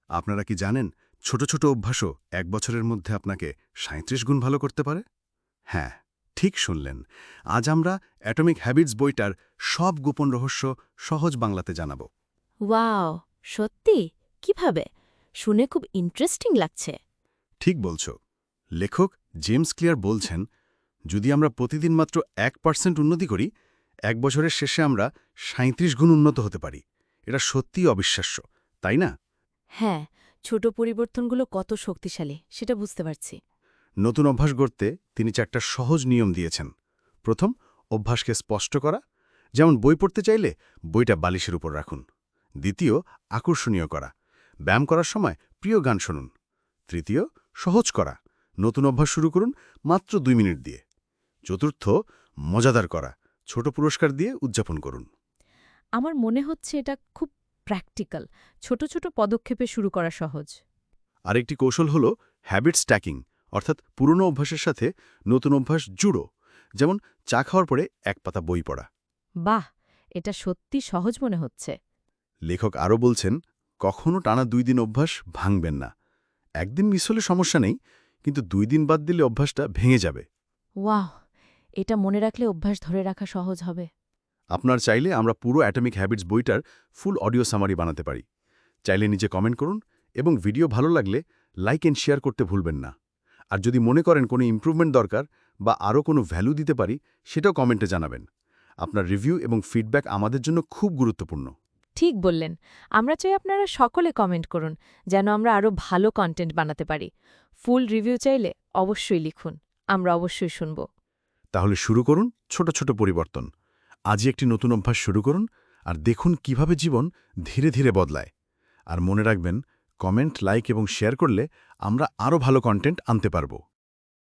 আপনারা কি জানেন ছোট ছোট অভ্যাসও ১ বছরের মধ্যে আপনাকে ৩৭ গুণ ভালো করতে পারে? হ্যাঁ, ঠিক শুনলেন। আজ আমরা অ্যাটমিক হ্যাবিটস বইটার সব গোপন রহস্য সহজ বাংলাতে জানাব। ওয়াও, সত্যি? কিভাবে? শুনে খুব ইন্টারেস্টিং লাগছে। ঠিক বলছ। লেখক জেমস ক্লিয়ার বলছেন, যদি আমরা প্রতিদিন মাত্র ১% উন্নতি করি, ১ বছরের শেষে আমরা ৩৭ গুণ উন্নত হতে পারি। এটা সত্যিই অবিশ্বাস্য, তাই না? হ্যাঁ, ছোট পরিবর্তনগুলো কত শক্তিশালী সেটা বুঝতে পারছি। নতুন অভ্যাস গড়তে তিনি ৪টা সহজ নিয়ম দিয়েছেন। প্রথম, অভ্যাসকে স্পষ্ট করা, যেমন বই পড়তে চাইলে বইটা বালিশের উপর রাখুন। দ্বিতীয়, আকর্ষণীয় করা, ব্যায়াম করার সময় প্রিয় গান শুনুন। তৃতীয়, সহজ করা, নতুন অভ্যাস শুরু করুন মাত্র ২ মিনিট দিয়ে। চতুর্থ, মজাদার করা, ছোট পুরস্কার দিয়ে উদযাপন করুন। আমার মনে হচ্ছে এটা খুব প্র্যাকটিক্যাল। ছোট ছোট পদক্ষেপে শুরু করা সহজ। আরেকটি কৌশল হল হ্যাবিট স্ট্যাকিং, অর্থাৎ পুরনো অভ্যাসের সাথে নতুন অভ্যাস জুড়ো, যেমন চা খাওয়ার পরে ১ পাতা বই পড়া। বাহ, এটা সত্যি সহজ মনে হচ্ছে। লেখক আরও বলছেন, কখনও টানা ২ দিন অভ্যাস ভাঙবেন না। একদিন মিস হলে সমস্যা নেই, কিন্তু ২ দিন বাদ দিলে অভ্যাসটা ভেঙে যাবে। ওয়াও, এটা মনে রাখলে অভ্যাস ধরে রাখা সহজ হবে। আপনার চাইলে আমরা পুরো অ্যাটমিক হ্যাবিটস বইটার ফুল অডিও সামারি বানাতে পারি। চাইলে নিচে কমেন্ট করুন, এবং ভিডিও ভালো লাগলে লাইক এন্ড শেয়ার করতে ভুলবেন না। আর যদি মনে করেন কোনো ইমপ্রুভমেন্ট দরকার বা আরও কোনো ভ্যালু দিতে পারি, সেটাও কমেন্টে জানাবেন। আপনার রিভিউ এবং ফিডব্যাক আমাদের জন্য খুব গুরুত্বপূর্ণ। ঠিক বললেন। আমরা চাই আপনারা সকলে কমেন্ট করুন, যেন আমরা আরও ভালো কন্টেন্ট বানাতে পারি। ফুল রিভিউ চাইলে অবশ্যই লিখুন, আমরা অবশ্যই শুনব। তাহলে শুরু করুন ছোট ছোট পরিবর্তন। আজই একটি নতুন অভ্যাস শুরু করুন, আর দেখুন কিভাবে জীবন ধীরে ধীরে বদলায়। আর মনে রাখবেন, কমেন্ট, লাইক এবং শেয়ার করলে আমরা আরও ভালো কন্টেন্ট আনতে পারব।